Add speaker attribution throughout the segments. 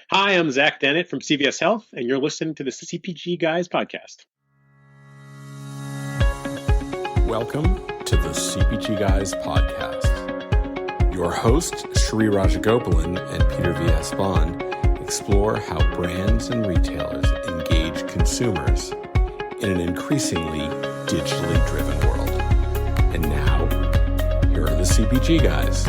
Speaker 1: Hi, I'm Zach Dennett from CVS Health, and you're listening to the CPG Guys podcast.
Speaker 2: Welcome to the CPG Guys podcast. Your hosts, Shri Rajagopalan and Peter V.S. Bond, explore how brands and retailers engage consumers in an increasingly digitally driven world. And now, here are the CPG Guys.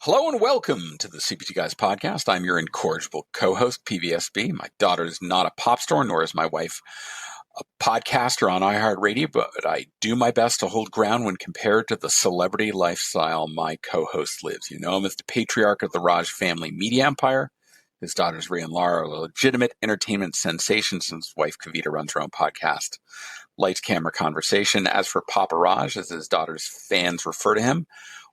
Speaker 3: Hello and welcome to the CPG Guys podcast. I'm your incorrigible co-host, PVSB. My daughter is not a pop star, nor is my wife a podcaster on iHeartRadio, but I do my best to hold ground when compared to the celebrity lifestyle my co-host lives. You know him as the patriarch of the Raj family media empire. His daughters, Rhea and Laura, are a legitimate entertainment sensation since his wife, Kavita, runs her own podcast, Lights, Camera, Conversation. As for Papa Raj, as his daughter's fans refer to him,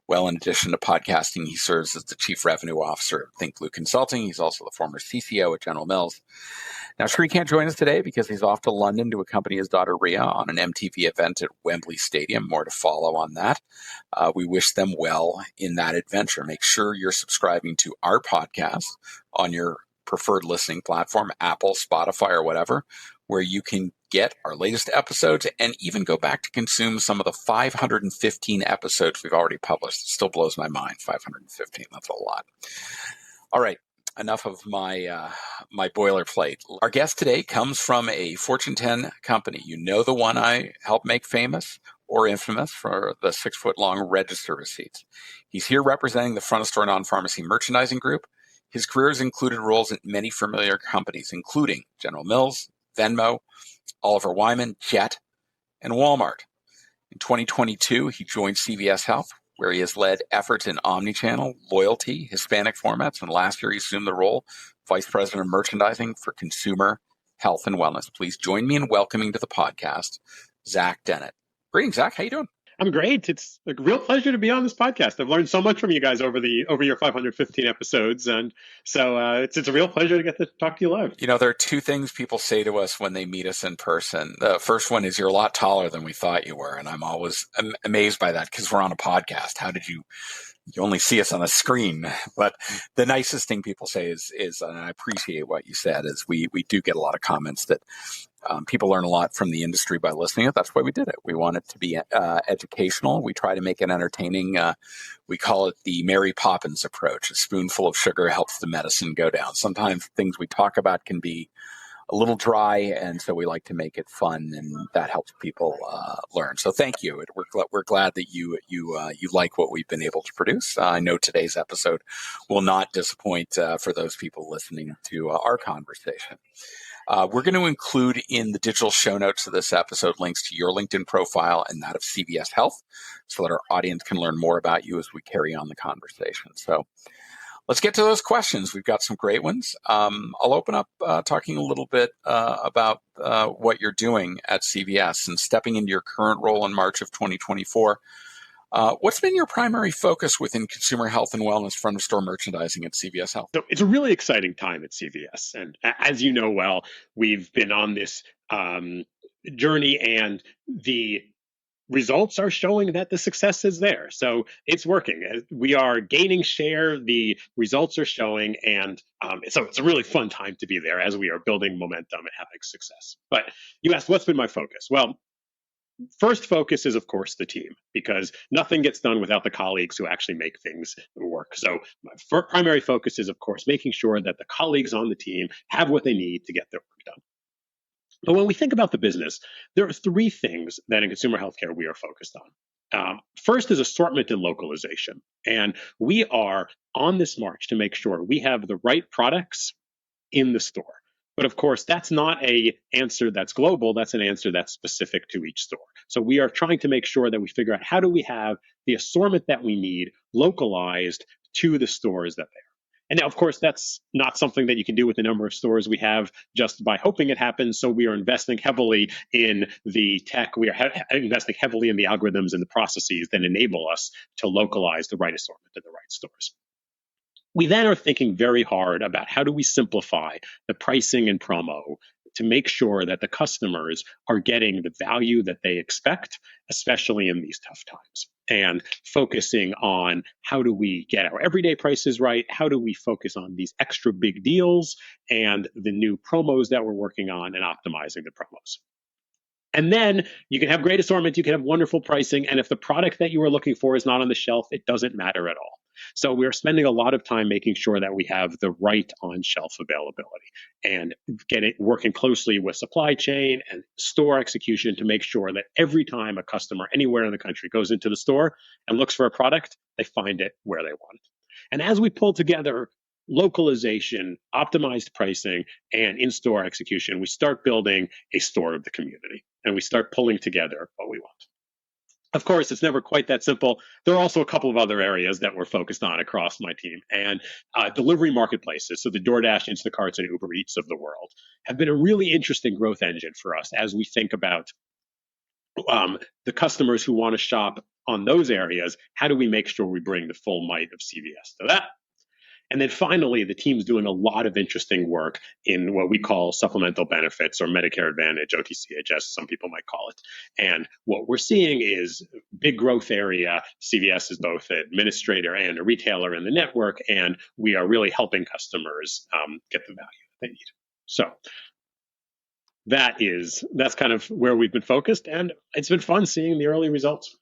Speaker 3: well, in addition to podcasting, he serves as the Chief Revenue Officer at Think Blue Consulting. He's also the former CCO at General Mills. Now, Shri can't join us today because he's off to London to accompany his daughter Rhea on an MTV event at Wembley Stadium. More to follow on that. We wish them well in that adventure. Make sure you're subscribing to our podcast on your preferred listening platform, Apple, Spotify, or whatever, where you can get our latest episodes and even go back to consume some of the 515 episodes we've already published. It still blows my mind, 515. That's a lot. All right. Enough of my boilerplate. Our guest today comes from a Fortune 10 company. You know the one I helped make famous or infamous for the 6-foot-long register receipts. He's here representing the front of store non-pharmacy merchandising group. His career has included roles at many familiar companies, including General Mills, Venmo, Oliver Wyman, Jet, and Walmart. In 2022, he joined CVS Health, where he has led efforts in Omnichannel, loyalty, Hispanic formats, and last year he assumed the role of Vice President of Merchandising for Consumer Health and Wellness. Please join me in welcoming to the podcast, Zach Dennett. Greetings, Zach. How you doing?
Speaker 1: I'm great. It's a real pleasure to be on this podcast. I've learned so much from you guys over your 515 episodes, and so it's a real pleasure to get to talk to you live.
Speaker 3: You know, there are two things people say to us when they meet us in person. The first one is, you're a lot taller than we thought you were, and I'm always amazed by that because we're on a podcast. How did you only see us on a screen? But the nicest thing people say is, and I appreciate what you said, is we do get a lot of comments that people learn a lot from the industry by listening. That's why we did it. We want it to be educational. We try to make it entertaining. We call it the Mary Poppins approach. A spoonful of sugar helps the medicine go down. Sometimes things we talk about can be a little dry, and so we like to make it fun, and that helps people learn. So thank you. We're glad that you like what we've been able to produce. I know today's episode will not disappoint for those people listening to our conversation. We're going to include in the digital show notes of this episode links to your LinkedIn profile and that of CVS Health so that our audience can learn more about you as we carry on the conversation. So let's get to those questions. We've got some great ones. I'll open up talking a little bit about what you're doing at CVS and stepping into your current role in March of 2024. What's been your primary focus within consumer health and wellness front of store merchandising at CVS Health?
Speaker 1: So it's a really exciting time at CVS. And as you know well, we've been on this journey, and the results are showing that the success is there. So it's working. We are gaining share. The results are showing. And so it's a really fun time to be there as we are building momentum and having success. But you asked, what's been my focus? Well, first focus is, of course, the team, because nothing gets done without the colleagues who actually make things work. So my primary focus is, of course, making sure that the colleagues on the team have what they need to get their work done. But when we think about the business, there are three things that in consumer healthcare we are focused on. First is assortment and localization. And we are on this march to make sure we have the right products in the store. But of course, that's not an answer that's global. That's an answer that's specific to each store. So we are trying to make sure that we figure out how do we have the assortment that we need localized to the stores that they are. And now, of course, that's not something that you can do with the number of stores we have just by hoping it happens. So we are investing heavily in the tech. We are investing heavily in the algorithms and the processes that enable us to localize the right assortment in the right stores. We then are thinking very hard about how do we simplify the pricing and promo to make sure that the customers are getting the value that they expect, especially in these tough times. and focusing on how do we get our everyday prices right? How do we focus on these extra big deals and the new promos that we're working on and optimizing the promos? And then you can have great assortment, you can have wonderful pricing, and if the product that you are looking for is not on the shelf, it doesn't matter at all. So we're spending a lot of time making sure that we have the right on-shelf availability and working closely with supply chain and store execution to make sure that every time a customer anywhere in the country goes into the store and looks for a product, they find it where they want it. And as we pull together localization, optimized pricing, and in-store execution, we start building a store of the community, and we start pulling together what we want. Of course, it's never quite that simple. There are also a couple of other areas that we're focused on across my team, and delivery marketplaces, so the DoorDash, Instacarts, and Uber Eats of the world, have been a really interesting growth engine for us as we think about the customers who want to shop on those areas. How do we make sure we bring the full might of CVS to that? And then finally, the team's doing a lot of interesting work in what we call supplemental benefits or Medicare Advantage, OTCHS, some people might call it. And what we're seeing is big growth area. CVS is both an administrator and a retailer in the network, and we are really helping customers get the value that they need. So that's kind of where we've been focused, and it's been fun seeing the early results.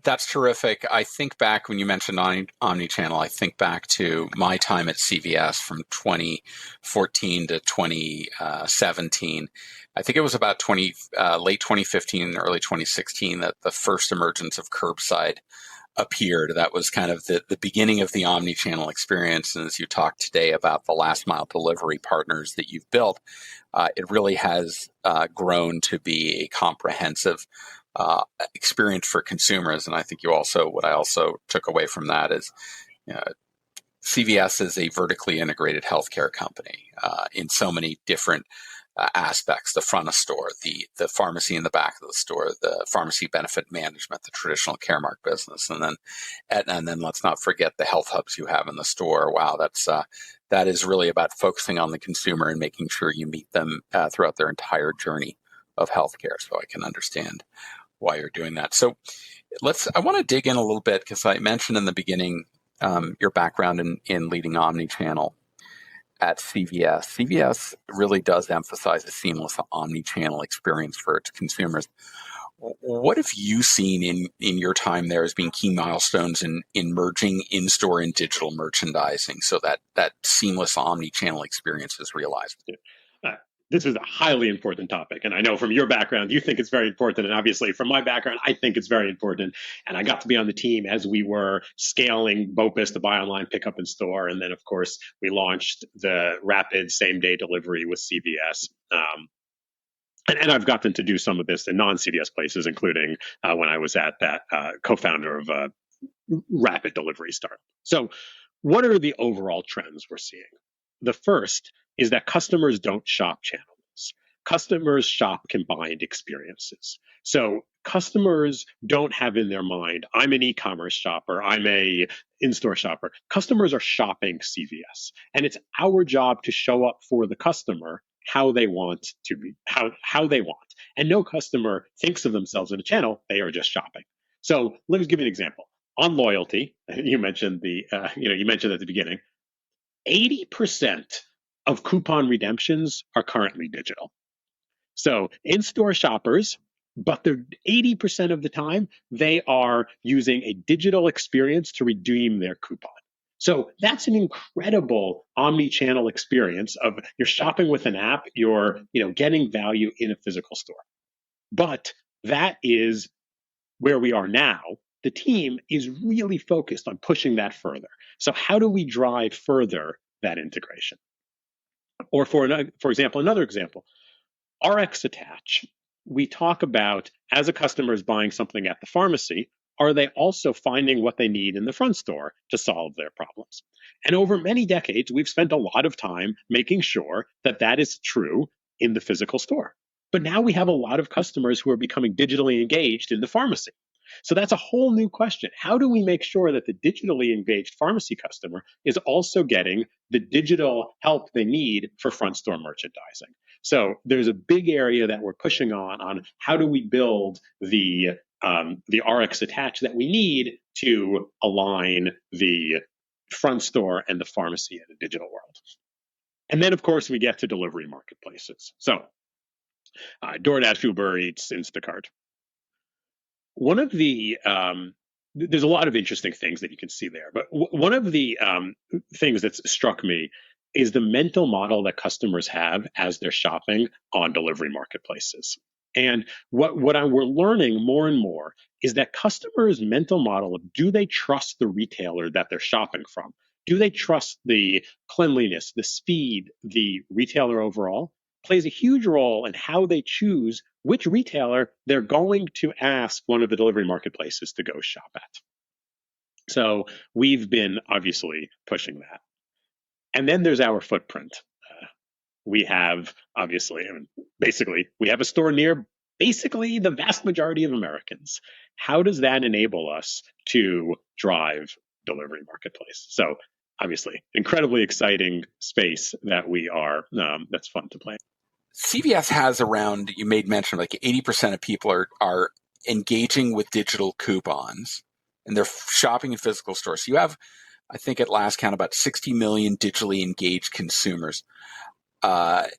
Speaker 3: That's terrific. I think back when you mentioned Omnichannel, I think back to my time at CVS from 2014 to 2017. I think it was about late 2015, early 2016 that the first emergence of curbside appeared. That was kind of the beginning of the Omnichannel experience. And as you talked today about the last mile delivery partners that you've built, it really has grown to be a comprehensive experience for consumers. And I think what I also took away from that is CVS is a vertically integrated healthcare company in so many different aspects: the front of store, the pharmacy in the back of the store, the pharmacy benefit management, the traditional Caremark business, and then let's not forget the health hubs you have in the store. Wow, that is really about focusing on the consumer and making sure you meet them throughout their entire journey of healthcare. So I can understand why you're doing that. So I want to dig in a little bit because I mentioned in the beginning your background in leading Omnichannel at CVS. CVS really does emphasize a seamless Omnichannel experience for its consumers. What have you seen in your time there as being key milestones in merging in-store and digital merchandising so that seamless Omnichannel experience is realized?
Speaker 1: This is a highly important topic. And I know from your background, you think it's very important. And obviously from my background, I think it's very important. And I got to be on the team as we were scaling BOPIS, the buy online, pick up in store. And then, of course, we launched the rapid same day delivery with CVS. And I've gotten to do some of this in non-CVS places, including when I was at that co-founder of a rapid delivery startup. So what are the overall trends we're seeing? The first is that customers don't shop channels. Customers shop combined experiences. So customers don't have in their mind, I'm an e-commerce shopper, I'm a in-store shopper. Customers are shopping CVS. And it's our job to show up for the customer how they want to be, how they want. And no customer thinks of themselves in a channel, they are just shopping. So let me give you an example. On loyalty, you mentioned you mentioned at the beginning, 80% of coupon redemptions are currently digital. So in-store shoppers, but they're 80% of the time, they are using a digital experience to redeem their coupon. So that's an incredible omni-channel experience of you're shopping with an app, you're getting value in a physical store. But that is where we are now. The team is really focused on pushing that further. So how do we drive further that integration? Or for example, another example, RX attach. We talk about as a customer is buying something at the pharmacy, are they also finding what they need in the front store to solve their problems? And over many decades, we've spent a lot of time making sure that that is true in the physical store. But now we have a lot of customers who are becoming digitally engaged in the pharmacy. So that's a whole new question. How do we make sure that the digitally engaged pharmacy customer is also getting the digital help they need for front store merchandising? So there's a big area that we're pushing on how do we build the the RX attach that we need to align the front store and the pharmacy in a digital world. And then, of course, we get to delivery marketplaces. So DoorDash, Uber Eats, Instacart. One of the there's a lot of interesting things that you can see there, but one of the things that's struck me is the mental model that customers have as they're shopping on delivery marketplaces. And what we're learning more and more is that customers' mental model of, do they trust the retailer that they're shopping from? Do they trust the cleanliness, the speed, the retailer overall? Plays a huge role in how they choose which retailer they're going to ask one of the delivery marketplaces to go shop at. So we've been obviously pushing that. And then there's our footprint. We have, obviously, basically, we have a store near basically the vast majority of Americans. How does that enable us to drive delivery marketplace? So obviously, incredibly exciting space that we are, that's fun to play.
Speaker 3: CVS has around, you made mention, like 80% of people are engaging with digital coupons, and they're shopping in physical stores. So you have, I think at last count, about 60 million digitally engaged consumers. Part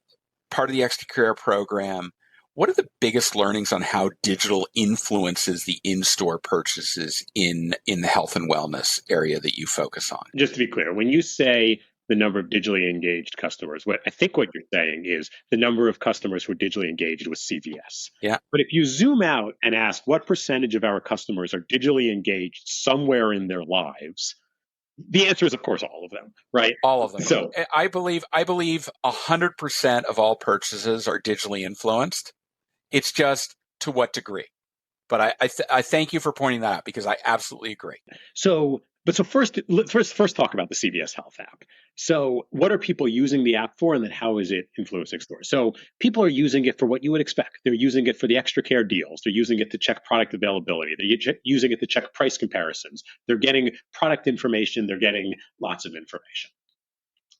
Speaker 3: of the Extra Care program. What are the biggest learnings on how digital influences the in-store purchases in the health and wellness area that you focus on?
Speaker 1: Just to be clear, when you say the number of digitally engaged customers, what you're saying is the number of customers who are digitally engaged with CVS.
Speaker 3: Yeah.
Speaker 1: But if you zoom out and ask what percentage of our customers are digitally engaged somewhere in their lives, the answer is, of course, all of them, right?
Speaker 3: All of them.
Speaker 1: So
Speaker 3: I believe 100% of all purchases are digitally influenced. It's just to what degree. But I thank you for pointing that out, because I absolutely agree.
Speaker 1: So first talk about the CVS Health app. So what are people using the app for, and then how is it influencing stores? So people are using it for what you would expect. They're using it for the Extra Care deals. They're using it to check product availability. They're using it to check price comparisons. They're getting product information. They're getting lots of information.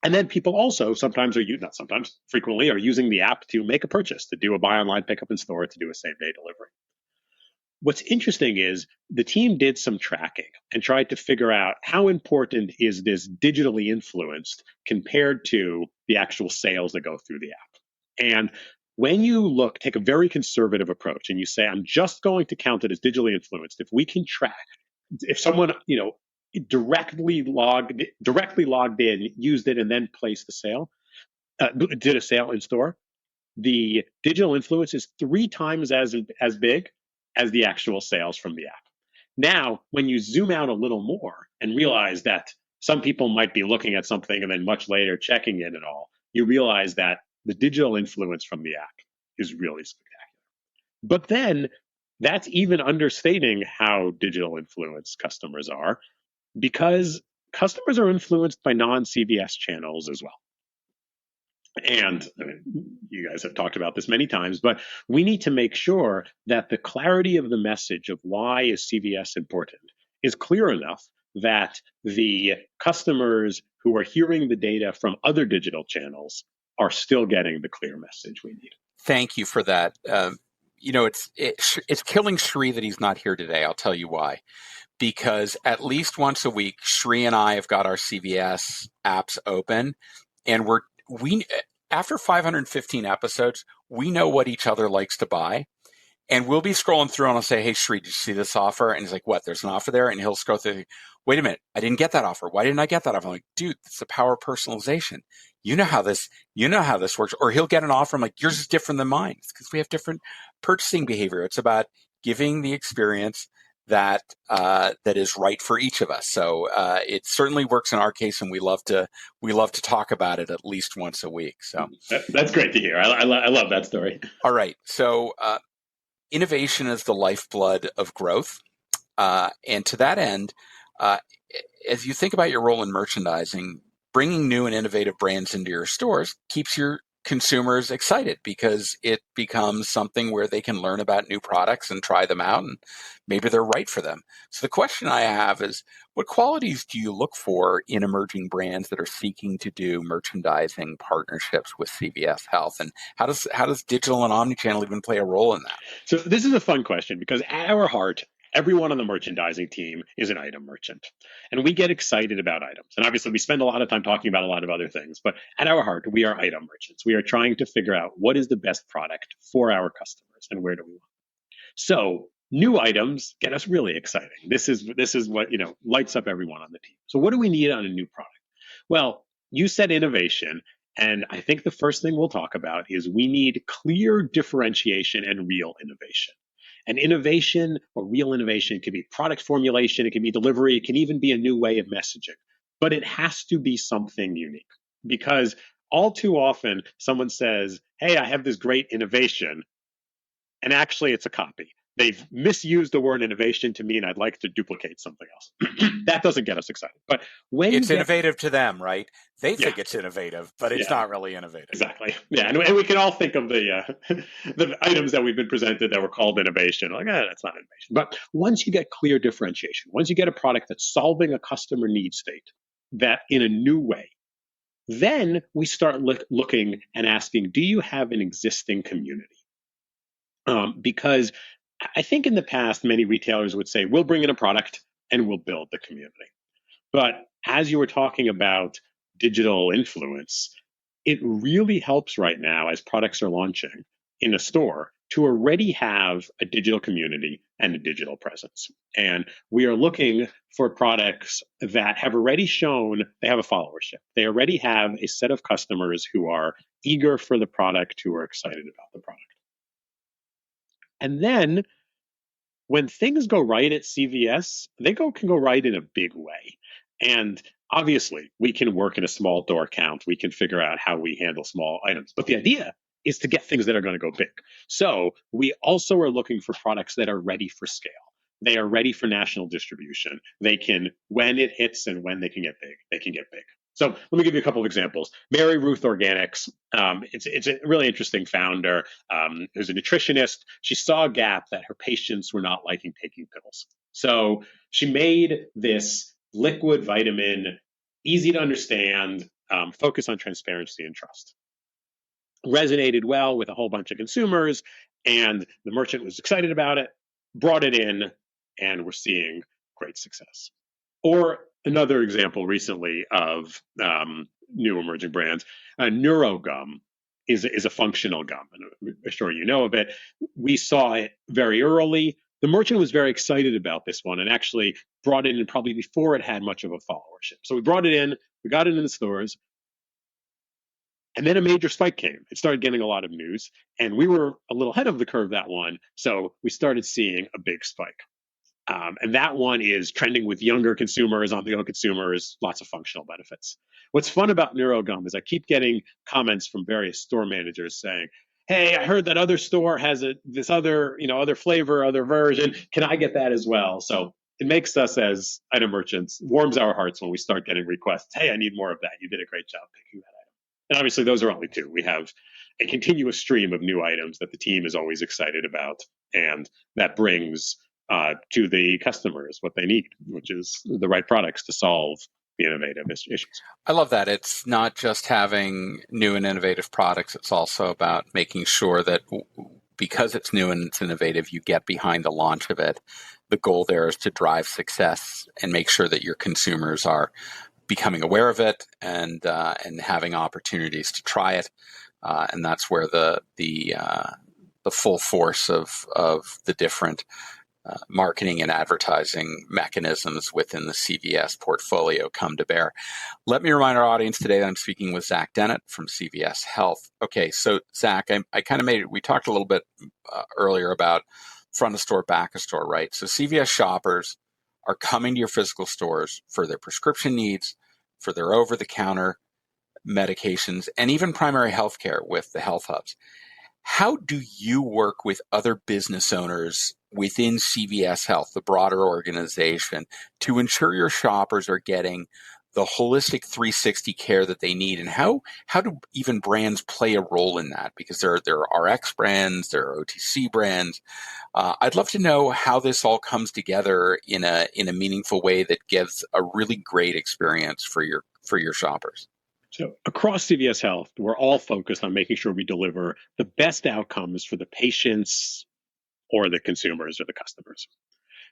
Speaker 1: And then people also frequently are using the app to make a purchase, to do a buy online, pick up in store, to do a same day delivery. What's interesting is the team did some tracking and tried to figure out how important is this digitally influenced compared to the actual sales that go through the app. And when you take a very conservative approach and you say, I'm just going to count it as digitally influenced, if we can track, if someone, directly logged in, used it, and then placed the sale, did a sale in store, the digital influence is 3 times as big as the actual sales from the app. Now, when you zoom out a little more and realize that some people might be looking at something and then much later checking it and all, you realize that the digital influence from the app is really spectacular. But then that's even understating how digital influence customers are, because customers are influenced by non-CVS channels as well. And you guys have talked about this many times, but we need to make sure that the clarity of the message of why is CVS important is clear enough that the customers who are hearing the data from other digital channels are still getting the clear message we need.
Speaker 3: Thank you for that. It's killing Shri that he's not here today. I'll tell you why. Because at least once a week, Shri and I have got our CVS apps open, and we after 515 episodes, we know what each other likes to buy. And we'll be scrolling through and I'll say, hey, Shri, did you see this offer? And he's like, what? There's an offer there? And he'll scroll through. Wait a minute. I didn't get that offer. Why didn't I get that offer? I'm like, dude, it's the power of personalization. You know how this works. Or he'll get an offer. I'm like, yours is different than mine. It's because we have different purchasing behavior. It's about giving the experience that is right for each of us. So it certainly works in our case, and we love to talk about it at least once a week. So
Speaker 1: that's great to hear. I love that story.
Speaker 3: All right. So innovation is the lifeblood of growth, and to that end, as you think about your role in merchandising, bringing new and innovative brands into your stores keeps your consumers excited because it becomes something where they can learn about new products and try them out, and maybe they're right for them. So the question I have is, what qualities do you look for in emerging brands that are seeking to do merchandising partnerships with CVS Health? And how does digital and omnichannel even play a role in that?
Speaker 1: So this is a fun question because at our heart, everyone on the merchandising team is an item merchant. And we get excited about items. And obviously, we spend a lot of time talking about a lot of other things. But at our heart, we are item merchants. We are trying to figure out what is the best product for our customers and where do we want. So new items get us really exciting. This is what lights up everyone on the team. So what do we need on a new product? Well, you said innovation. And I think the first thing we'll talk about is we need clear differentiation and real innovation. And innovation or real innovation can be product formulation, it can be delivery, it can even be a new way of messaging. But it has to be something unique because all too often someone says, hey, I have this great innovation, and actually it's a copy. They've misused the word innovation to mean I'd like to duplicate something else. That doesn't get us excited. But when
Speaker 3: it's innovative to them, right? They think it's innovative, but it's not really innovative.
Speaker 1: Exactly. Yeah, and we can all think of the items that we've been presented that were called innovation. Like, that's not innovation. But once you get clear differentiation, once you get a product that's solving a customer need state that in a new way, then we start looking and asking, do you have an existing community? Because I think in the past, many retailers would say, we'll bring in a product and we'll build the community. But as you were talking about digital influence, it really helps right now as products are launching in a store to already have a digital community and a digital presence. And we are looking for products that have already shown they have a followership. They already have a set of customers who are eager for the product, who are excited about the product. And then when things go right at CVS, they can go right in a big way. And obviously, we can work in a small door count. We can figure out how we handle small items. But the idea is to get things that are going to go big. So we also are looking for products that are ready for scale. They are ready for national distribution. They can, when it hits and when they can get big, they can get big. So let me give you a couple of examples. Mary Ruth Organics, it's a really interesting founder who's a nutritionist. She saw a gap that her patients were not liking taking pills. So she made this liquid vitamin, easy to understand, focus on transparency and trust. Resonated well with a whole bunch of consumers, and the merchant was excited about it, brought it in, and we're seeing great success. Or another example recently of new emerging brands, NeuroGum is a functional gum, and I'm sure you know of it. We saw it very early. The merchant was very excited about this one and actually brought it in probably before it had much of a followership. So we brought it in, we got it in the stores, and then a major spike came. It started getting a lot of news, and we were a little ahead of the curve that one, so we started seeing a big spike. And that one is trending with younger consumers, on-the-go consumers, lots of functional benefits. What's fun about NeuroGum is I keep getting comments from various store managers saying, hey, I heard that other store has this other flavor, other version. Can I get that as well? So it makes us as item merchants, warms our hearts when we start getting requests. Hey, I need more of that. You did a great job picking that item. And obviously, those are only two. We have a continuous stream of new items that the team is always excited about, and that brings to the customers what they need, which is the right products to solve the innovative issues.
Speaker 3: I love that. It's not just having new and innovative products. It's also about making sure that because it's new and it's innovative, you get behind the launch of it. The goal there is to drive success and make sure that your consumers are becoming aware of it and having opportunities to try it. And that's where the full force of the different marketing and advertising mechanisms within the CVS portfolio come to bear. Let me remind our audience today that I'm speaking with Zach Dennett from CVS Health. Okay, so Zach, I kind of we talked a little bit earlier about front of store, back of store, right? So CVS shoppers are coming to your physical stores for their prescription needs, for their over-the-counter medications, and even primary health care with the health hubs. How do you work with other business owners within CVS Health, the broader organization, to ensure your shoppers are getting the holistic 360 care that they need, and how do even brands play a role in that? Because there are RX brands, there are OTC brands. I'd love to know how this all comes together in a meaningful way that gives a really great experience for your shoppers.
Speaker 1: So across CVS Health, we're all focused on making sure we deliver the best outcomes for the patients or the consumers or the customers.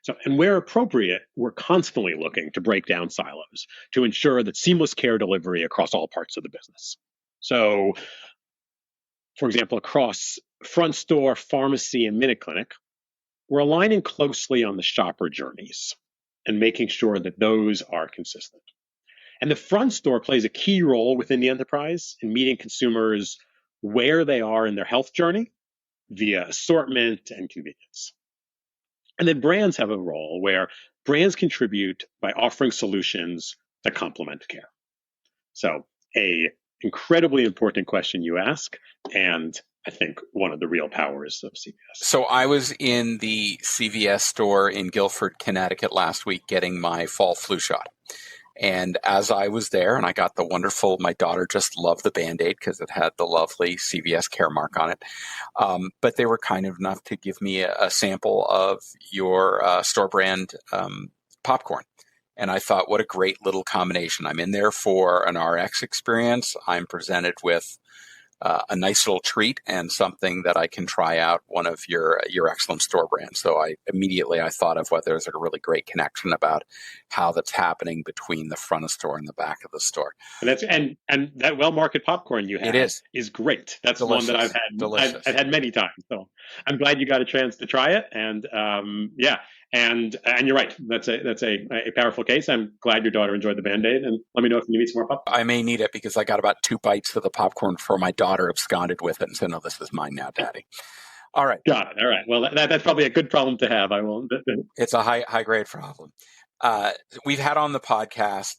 Speaker 1: So, and where appropriate, we're constantly looking to break down silos to ensure that seamless care delivery across all parts of the business. So, for example, across front store, pharmacy, and minute clinic, we're aligning closely on the shopper journeys and making sure that those are consistent. And the front store plays a key role within the enterprise in meeting consumers where they are in their health journey via assortment and convenience. And then brands have a role where brands contribute by offering solutions that complement care. So, a incredibly important question you ask, and I think one of the real powers of CVS.
Speaker 3: So I was in the CVS store in Guilford, Connecticut last week getting my fall flu shot. And as I was there, and I got the wonderful, my daughter just loved the Band-Aid because it had the lovely CVS care mark on it. But they were kind enough to give me a sample of your store brand popcorn. And I thought, what a great little combination. I'm in there for an RX experience. I'm presented with a nice little treat and something that I can try out one of your excellent store brands. So I thought of what there's a really great connection about how that's happening between the front of store and the back of the store.
Speaker 1: And that well-marketed popcorn you have is great. That's
Speaker 3: delicious.
Speaker 1: One that I've had many times. So I'm glad you got a chance to try it. And and you're right. That's a powerful case. I'm glad your daughter enjoyed the Band-Aid, and let me know if you need some more popcorn.
Speaker 3: I may need it because I got about 2 bites of the popcorn before my daughter absconded with it and said, "No, this is mine now, Daddy." All right.
Speaker 1: Got it. All right. Well, that's probably a good problem to have. I will.
Speaker 3: It's a high grade problem. We've had on the podcast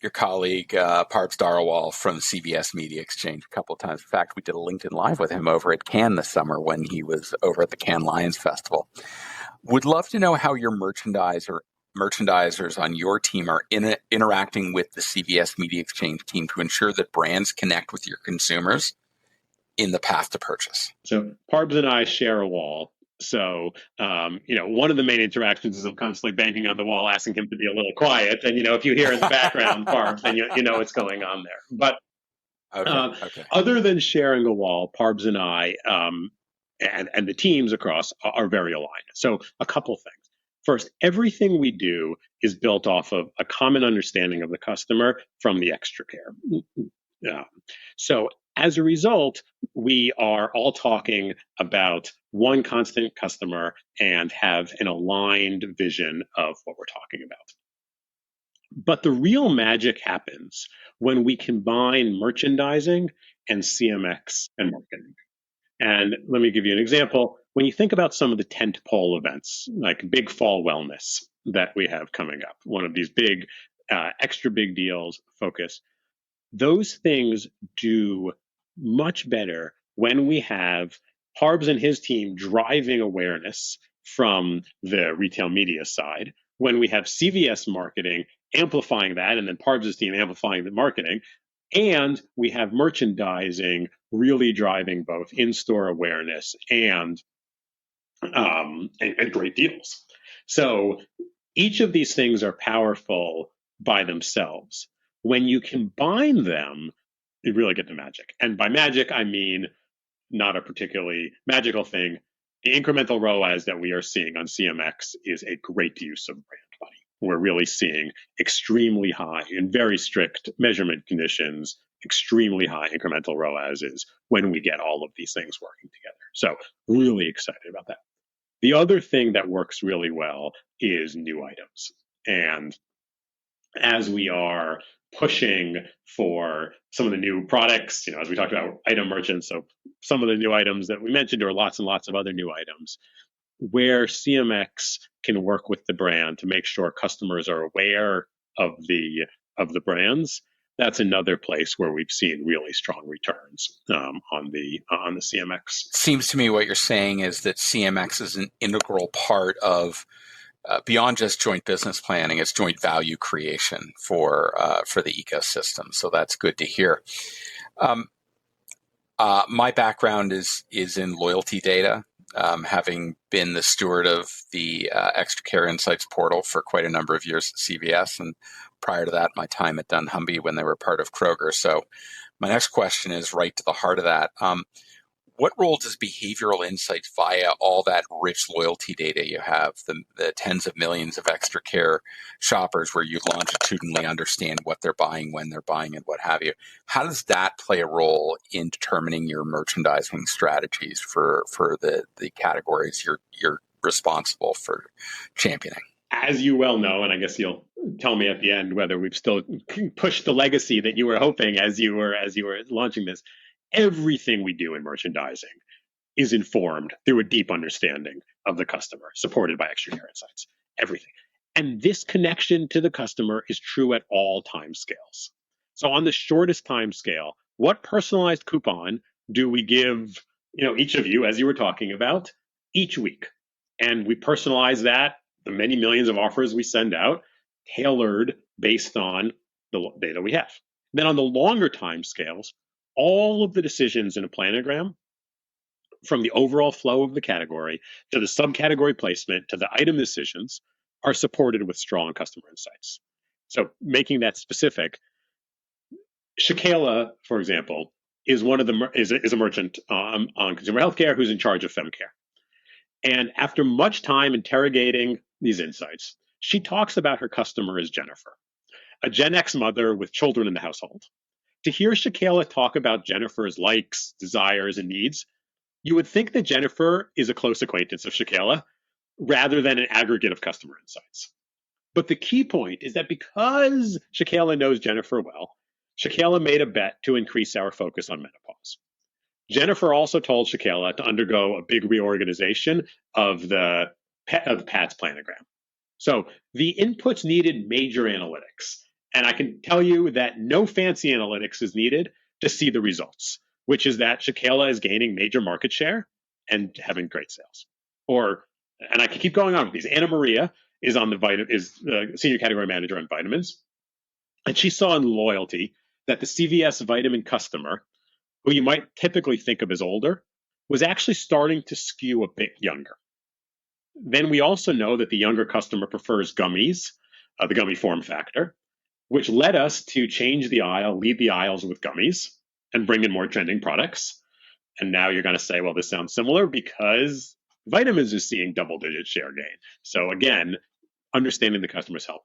Speaker 3: your colleague Parbs Darawal from the CVS Media Exchange a couple of times. In fact, we did a LinkedIn Live with him over at Cannes this summer when he was over at the Cannes Lions Festival. Would love to know how your merchandisers on your team are interacting with the CVS Media Exchange team to ensure that brands connect with your consumers in the path to purchase.
Speaker 1: So Parbs and I share a wall. So, one of the main interactions is I'm constantly banging on the wall, asking him to be a little quiet. And, if you hear in the background, Parbs, then you know what's going on there. But
Speaker 3: okay.
Speaker 1: Other than sharing a wall, Parbs and I and the teams across are very aligned. So a couple of things. First, everything we do is built off of a common understanding of the customer from the extra care. So as a result, we are all talking about one constant customer and have an aligned vision of what we're talking about. But the real magic happens when we combine merchandising and CMX and marketing. And let me give you an example. When you think about some of the tentpole events, like Big Fall Wellness that we have coming up, one of these big, extra big deals focus, those things do much better when we have Parbs and his team driving awareness from the retail media side, when we have CVS marketing amplifying that, and then Parbs' team amplifying the marketing, and we have merchandising really driving both in-store awareness and great deals. So each of these things are powerful by themselves. When you combine them, you really get the magic. And by magic, I mean not a particularly magical thing. The incremental ROAS that we are seeing on CMX is a great use of brand money. We're really seeing extremely high, in very strict measurement conditions, extremely high incremental ROASs when we get all of these things working together. So really excited about that. The other thing that works really well is new items. And as we are pushing for some of the new products, as we talked about item merchants, so some of the new items that we mentioned, or lots and lots of other new items, where CMX can work with the brand to make sure customers are aware of the brands, that's another place where we've seen really strong returns on the CMX.
Speaker 3: Seems to me what you're saying is that CMX is an integral part of beyond just joint business planning, it's joint value creation for the ecosystem. So that's good to hear. My background is in loyalty data, having been the steward of the Extra Care Insights portal for quite a number of years at CVS, and prior to that, my time at dunnhumby when they were part of Kroger. So my next question is right to the heart of that. What role does behavioral insights via all that rich loyalty data you have, the tens of millions of Extra Care shoppers where you longitudinally understand what they're buying, when they're buying, and what have you, how does that play a role in determining your merchandising strategies for the categories you're responsible for championing?
Speaker 1: As you well know, and I guess you'll tell me at the end whether we've still pushed the legacy that you were hoping as you were launching this, everything we do in merchandising is informed through a deep understanding of the customer, supported by Extra Care Insights. Everything. And this connection to the customer is true at all time scales. So on the shortest time scale, what personalized coupon do we give, each of you, as you were talking about, each week? And we personalize that, the many millions of offers we send out, tailored based on the data we have. Then on the longer time scales, all of the decisions in a planogram, from the overall flow of the category to the subcategory placement to the item decisions, are supported with strong customer insights. So making that specific, Shakela, for example, is a merchant on consumer healthcare who's in charge of femcare. And after much time interrogating these insights, she talks about her customer as Jennifer, a Gen X mother with children in the household. To hear Shakela talk about Jennifer's likes, desires, and needs, you would think that Jennifer is a close acquaintance of Shakela rather than an aggregate of customer insights. But the key point is that because Shakela knows Jennifer well, Shakela made a bet to increase our focus on menopause. Jennifer also told Shakela to undergo a big reorganization of the PADS planogram. So the inputs needed major analytics. And I can tell you that no fancy analytics is needed to see the results, which is that Shakela is gaining major market share and having great sales. And I can keep going on with these. Anna Maria is the senior category manager on vitamins. And she saw in loyalty that the CVS vitamin customer, who you might typically think of as older, was actually starting to skew a bit younger. Then we also know that the younger customer prefers gummies, the gummy form factor, which led us to lead the aisles with gummies and bring in more trending products. And now you're going to say, well, this sounds similar because vitamins is seeing double-digit share gain. So again, understanding the customer's helping.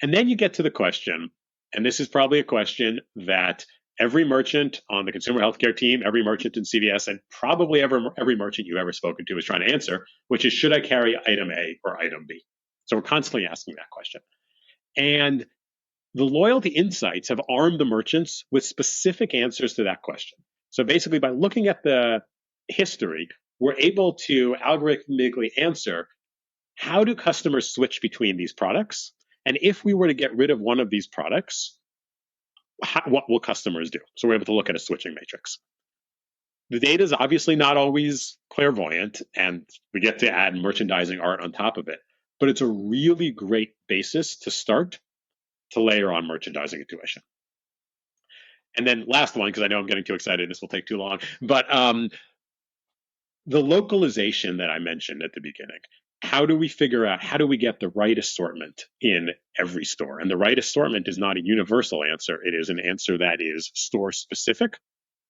Speaker 1: And then you get to the question, and this is probably a question that every merchant on the consumer healthcare team, every merchant in CVS, and probably every merchant you've ever spoken to is trying to answer, which is, should I carry item A or item B? So we're constantly asking that question. And the loyalty insights have armed the merchants with specific answers to that question. So basically, by looking at the history, we're able to algorithmically answer, how do customers switch between these products? And if we were to get rid of one of these products, what will customers do? So we're able to look at a switching matrix. The data is obviously not always clairvoyant, and we get to add merchandising art on top of it, but it's a really great basis to start to layer on merchandising intuition. And then last one, because I know I'm getting too excited, this will take too long, but the localization that I mentioned at the beginning. How do we figure out, how do we get the right assortment in every store? And the right assortment is not a universal answer. It is an answer that is store specific,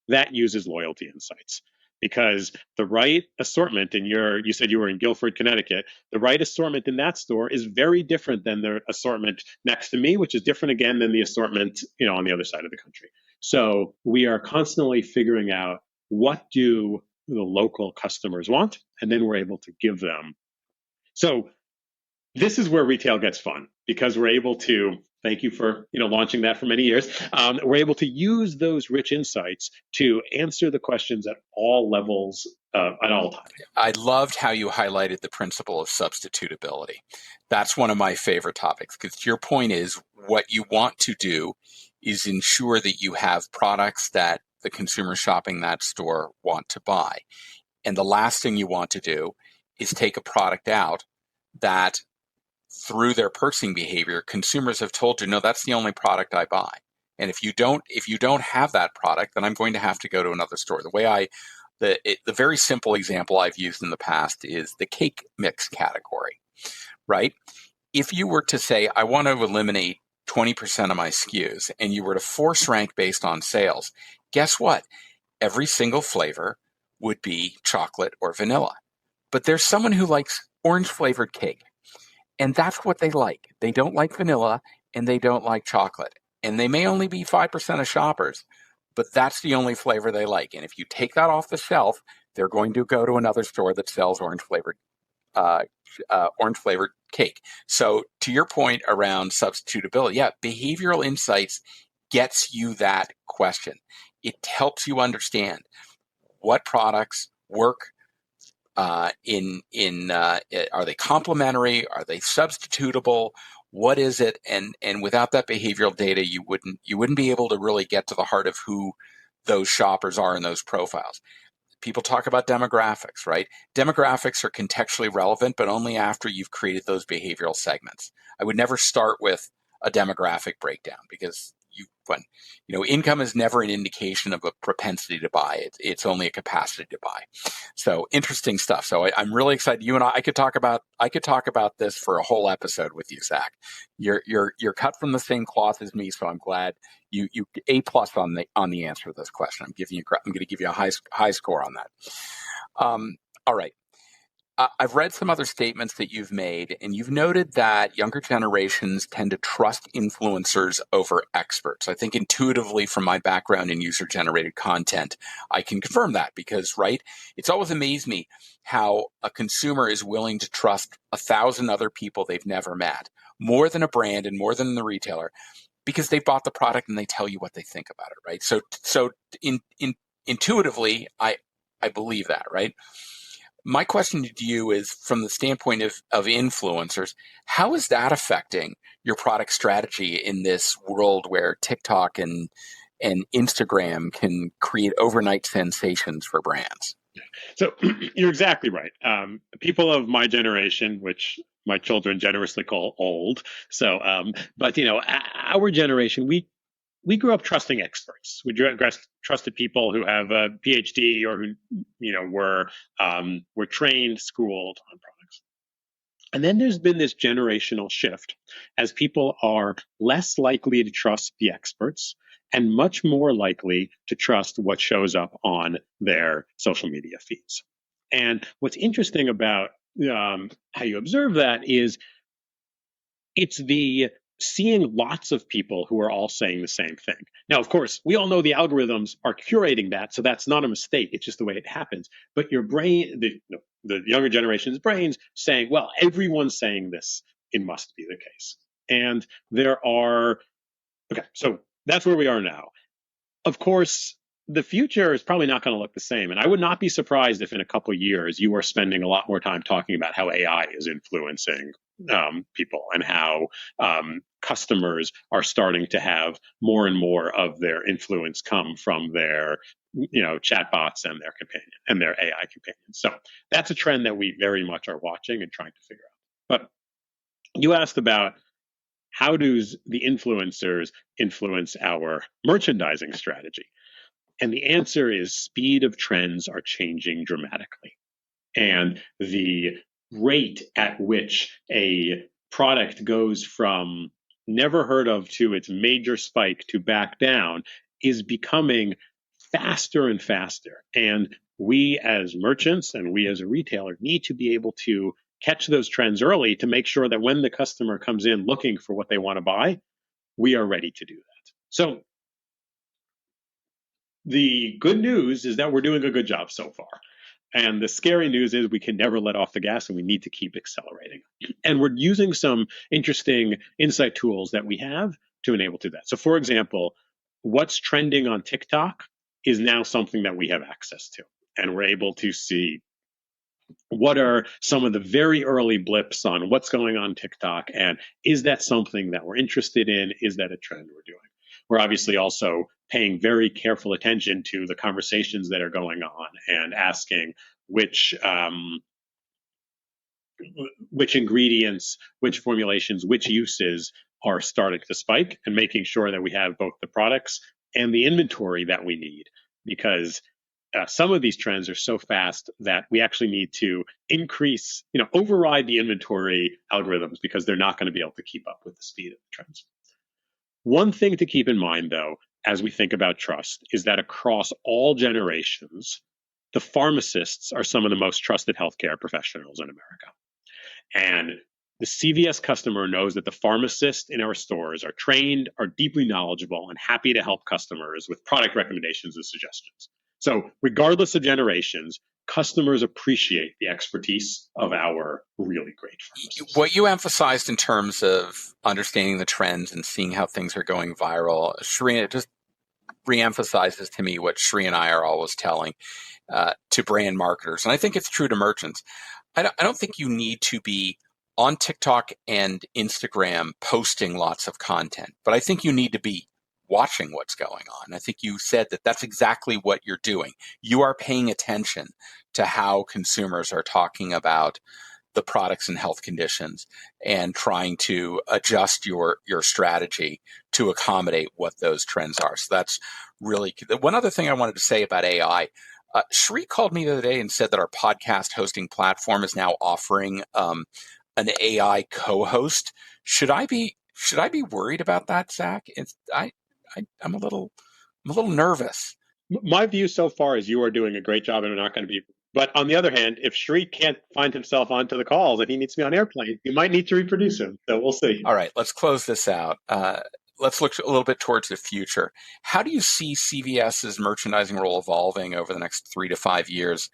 Speaker 1: that uses loyalty insights. Because the right assortment you said you were in Guilford, Connecticut, the right assortment in that store is very different than the assortment next to me, which is different again than the assortment, on the other side of the country. So we are constantly figuring out, what do the local customers want? And then we're able to give them. So this is where retail gets fun, because we're able to, thank you for launching that for many years, we're able to use those rich insights to answer the questions at all levels, at all times.
Speaker 3: I loved how you highlighted the principle of substitutability. That's one of my favorite topics, because your point is, what you want to do is ensure that you have products that the consumer shopping that store want to buy. And the last thing you want to do is take a product out that through their purchasing behavior, consumers have told you, no, that's the only product I buy. And if you don't have that product, then I'm going to have to go to another store. The very simple example I've used in the past is the cake mix category, right? If you were to say, I want to eliminate 20% of my SKUs, and you were to force rank based on sales, guess what? Every single flavor would be chocolate or vanilla. But there's someone who likes orange flavored cake, and that's what they like. They don't like vanilla and they don't like chocolate. And they may only be 5% of shoppers, but that's the only flavor they like. And if you take that off the shelf, they're going to go to another store that sells orange flavored cake. So to your point around substitutability, yeah, behavioral insights gets you that question. It helps you understand what products work are they complementary? Are they substitutable? What is it? And without that behavioral data, you wouldn't be able to really get to the heart of who those shoppers are in those profiles. People talk about demographics, right? Demographics are contextually relevant, but only after you've created those behavioral segments. I would never start with a demographic breakdown because income is never an indication of a propensity to buy. It's only a capacity to buy. So interesting stuff. So I'm really excited. You and I could talk about this for a whole episode with you, Zach. You're cut from the same cloth as me, so I'm glad you A+ on the answer to this question. I'm going to give you a high score on that. All right. I've read some other statements that you've made, and you've noted that younger generations tend to trust influencers over experts. I think intuitively from my background in user-generated content, I can confirm that because, right, it's always amazed me how a consumer is willing to trust 1,000 other people they've never met, more than a brand and more than the retailer, because they bought the product and they tell you what they think about it, right? So intuitively, I believe that, right? My question to you is from the standpoint of influencers, how is that affecting your product strategy in this world where TikTok and Instagram can create overnight sensations for brands?
Speaker 1: So you're exactly right. People of my generation, which my children generously call old. So, but our generation, we grew up trusting experts. We trusted people who have a PhD or who, were trained, schooled on products. And then there's been this generational shift as people are less likely to trust the experts and much more likely to trust what shows up on their social media feeds. And what's interesting about how you observe that is it's the seeing lots of people who are all saying the same thing. Now, of course, we all know the algorithms are curating that, so that's not a mistake. It's just the way it happens. But your brain, the younger generation's brains saying, well, everyone's saying this, it must be the case. And so that's where we are now. Of course, the future is probably not going to look the same. And I would not be surprised if in a couple of years you are spending a lot more time talking about how AI is influencing people and how customers are starting to have more and more of their influence come from their chatbots and their companion and their AI companions. So that's a trend that we very much are watching and trying to figure out. But you asked about how does the influencers influence our merchandising strategy? And the answer is speed of trends are changing dramatically. And the rate at which a product goes from never heard of to its major spike to back down is becoming faster and faster. And we as merchants and we as a retailer need to be able to catch those trends early to make sure that when the customer comes in looking for what they want to buy, we are ready to do that. So the good news is that we're doing a good job so far. And the scary news is we can never let off the gas and we need to keep accelerating. And we're using some interesting insight tools that we have to enable to that. So for example, what's trending on TikTok is now something that we have access to. And we're able to see what are some of the very early blips on what's going on TikTok, and is that something that we're interested in? Is that a trend we're doing? We're obviously also paying very careful attention to the conversations that are going on and asking which which ingredients, which formulations, which uses are starting to spike, and making sure that we have both the products and the inventory that we need, because some of these trends are so fast that we actually need to increase, override the inventory algorithms, because they're not going to be able to keep up with the speed of the trends. One thing to keep in mind, though, as we think about trust, is that across all generations, the pharmacists are some of the most trusted healthcare professionals in America. And the CVS customer knows that the pharmacists in our stores are trained, are deeply knowledgeable, and happy to help customers with product recommendations and suggestions. So regardless of generations, customers appreciate the expertise of our really great pharmacists.
Speaker 3: What you emphasized in terms of understanding the trends and seeing how things are going viral, Shereen, it just reemphasizes to me what Sheree and I are always telling to brand marketers. And I think it's true to merchants. I don't think you need to be on TikTok and Instagram posting lots of content, but I think you need to be watching what's going on. I think you said that that's exactly what you're doing. You are paying attention to how consumers are talking about the products and health conditions and trying to adjust your strategy to accommodate what those trends are. So that's really one other thing I wanted to say about AI. Sheree called me the other day and said that our podcast hosting platform is now offering an AI co-host. Should I be worried about that, Zach? I'm a little nervous.
Speaker 1: My view so far is you are doing a great job and are not going to be. But on the other hand, if Sheree can't find himself onto the calls and he needs to be on airplane, you might need to reproduce him. So we'll see.
Speaker 3: All right, let's close this out. Let's look a little bit towards the future. How do you see CVS's merchandising role evolving over the next 3 to 5 years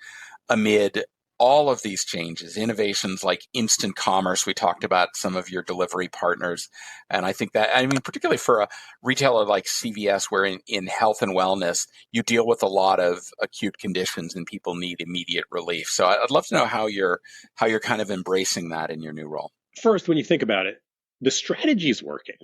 Speaker 3: amid all of these changes, innovations like instant commerce? We talked about some of your delivery partners. And I think that, particularly for a retailer like CVS, where in health and wellness, you deal with a lot of acute conditions and people need immediate relief. So I'd love to know how you're kind of embracing that in your new role.
Speaker 1: First, when you think about it, the strategy is working.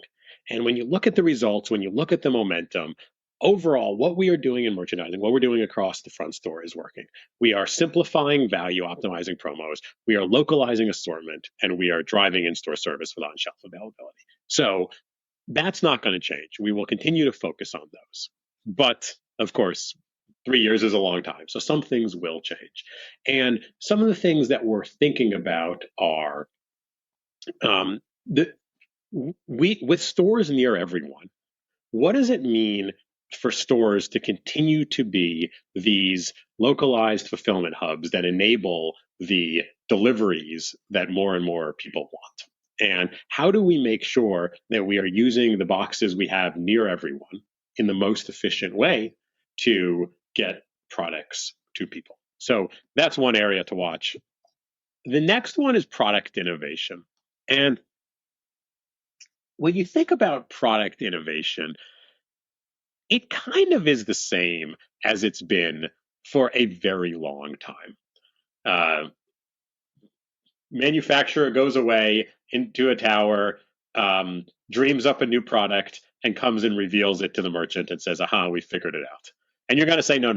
Speaker 1: And when you look at the results, when you look at the momentum, overall, what we are doing in merchandising, what we're doing across the front store is working. We are simplifying value, optimizing promos, we are localizing assortment, and we are driving in-store service with on-shelf availability. So that's not going to change. We will continue to focus on those. But of course, 3 years is a long time. So some things will change. And some of the things that we're thinking about are with stores near everyone, what does it mean for stores to continue to be these localized fulfillment hubs that enable the deliveries that more and more people want? And how do we make sure that we are using the boxes we have near everyone in the most efficient way to get products to people? So that's one area to watch. The next one is product innovation. And when you think about product innovation, it kind of is the same as it's been for a very long time. Manufacturer goes away into a tower, dreams up a new product, and comes and reveals it to the merchant and says, aha, we figured it out. And you're going to say, no,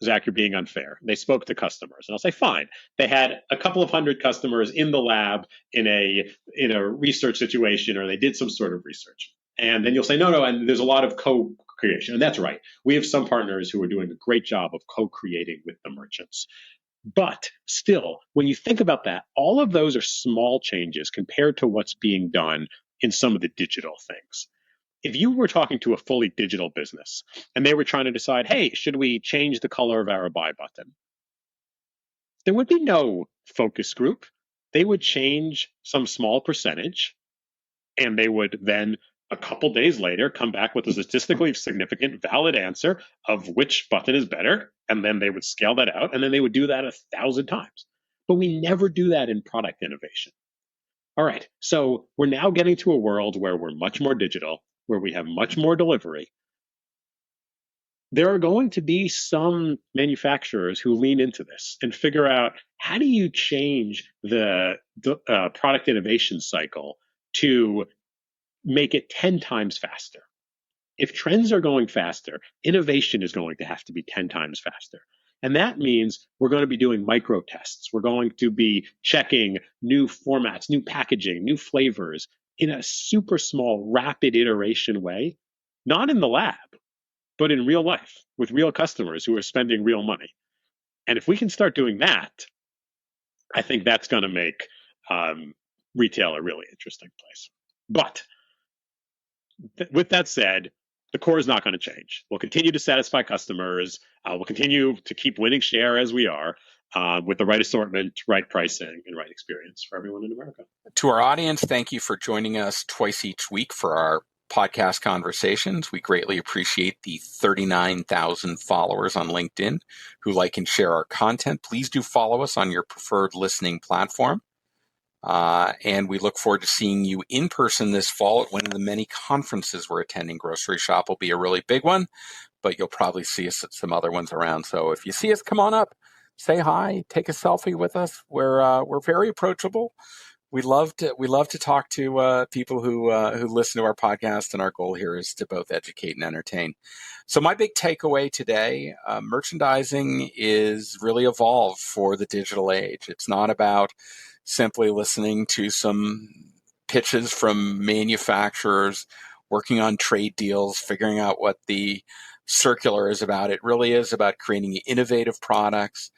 Speaker 1: Zach, you're being unfair. They spoke to customers. And I'll say, fine. They had a couple of hundred customers in the lab in a research situation, or they did some sort of research. And then you'll say, no, and there's a lot of co-creation. And that's right. We have some partners who are doing a great job of co-creating with the merchants. But still, when you think about that, all of those are small changes compared to what's being done in some of the digital things. If you were talking to a fully digital business and they were trying to decide, hey, should we change the color of our buy button? There would be no focus group. They would change some small percentage, and they would then a couple days later come back with a statistically significant valid answer of which button is better. And then they would scale that out, and then they would do that 1,000 times. But we never do that in product innovation. All right, so we're now getting to a world where we're much more digital, where we have much more delivery. There are going to be some manufacturers who lean into this and figure out, how do you change the product innovation cycle to make it 10 times faster? If trends are going faster, innovation is going to have to be 10 times faster. And that means we're going to be doing micro tests. We're going to be checking new formats, new packaging, new flavors in a super small, rapid iteration way, not in the lab, but in real life with real customers who are spending real money. And if we can start doing that, I think that's going to make retail a really interesting place. But with that said, the core is not going to change. We'll continue to satisfy customers. We'll continue to keep winning share as we are with the right assortment, right pricing, and right experience for everyone in America.
Speaker 3: To our audience, thank you for joining us twice each week for our podcast conversations. We greatly appreciate the 39,000 followers on LinkedIn who like and share our content. Please do follow us on your preferred listening platform. And we look forward to seeing you in person this fall at one of the many conferences we're attending. Grocery Shop will be a really big one, but you'll probably see us at some other ones around. So if you see us, come on up, say hi, take a selfie with us. We're very approachable. We love to talk to people who listen to our podcast, and our goal here is to both educate and entertain. So my big takeaway today, merchandising is really evolved for the digital age. It's not about simply listening to some pitches from manufacturers, working on trade deals, figuring out what the circular is about. It really is about creating innovative products,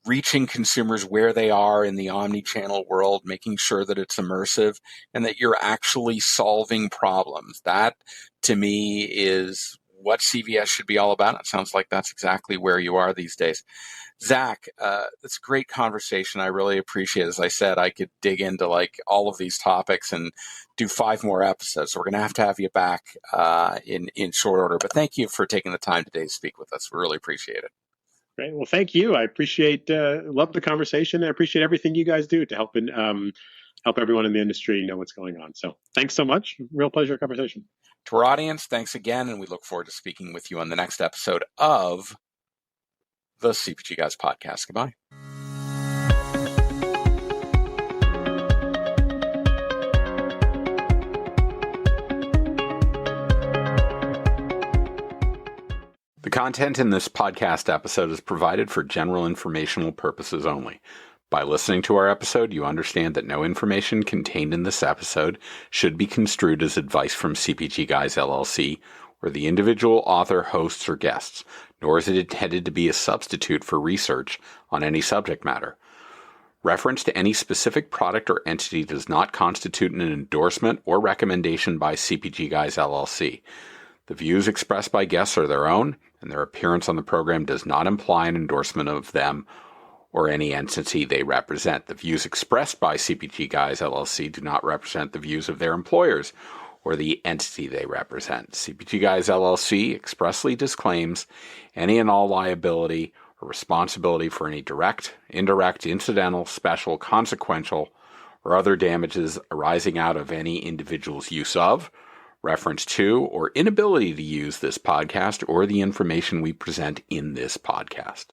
Speaker 3: reaching consumers where they are in the omnichannel world, making sure that it's immersive and that you're actually solving problems. That, to me, is what CVS should be all about. It sounds like that's exactly where you are these days. Zach, it's a great conversation. I really appreciate it. As I said, I could dig into like all of these topics and do 5 more episodes. So we're going to have you back in short order. But thank you for taking the time today to speak with us. We really appreciate it.
Speaker 1: Great. Well, thank you. I appreciate, love the conversation. I appreciate everything you guys do to help everyone in the industry know what's going on. So thanks so much. Real pleasure conversation.
Speaker 3: To our audience, thanks again. And we look forward to speaking with you on the next episode of the CPG Guys podcast. Goodbye. The content in this podcast episode is provided for general informational purposes only. By listening to our episode, you understand that no information contained in this episode should be construed as advice from CPGGUYS LLC or the individual author, hosts, or guests, nor is it intended to be a substitute for research on any subject matter. Reference to any specific product or entity does not constitute an endorsement or recommendation by CPGGUYS LLC. The views expressed by guests are their own, and their appearance on the program does not imply an endorsement of them or any entity they represent. The views expressed by CPGGUYS LLC do not represent the views of their employers or the entity they represent. CPGGUYS LLC expressly disclaims any and all liability or responsibility for any direct, indirect, incidental, special, consequential, or other damages arising out of any individual's use of, reference to, or inability to use this podcast or the information we present in this podcast.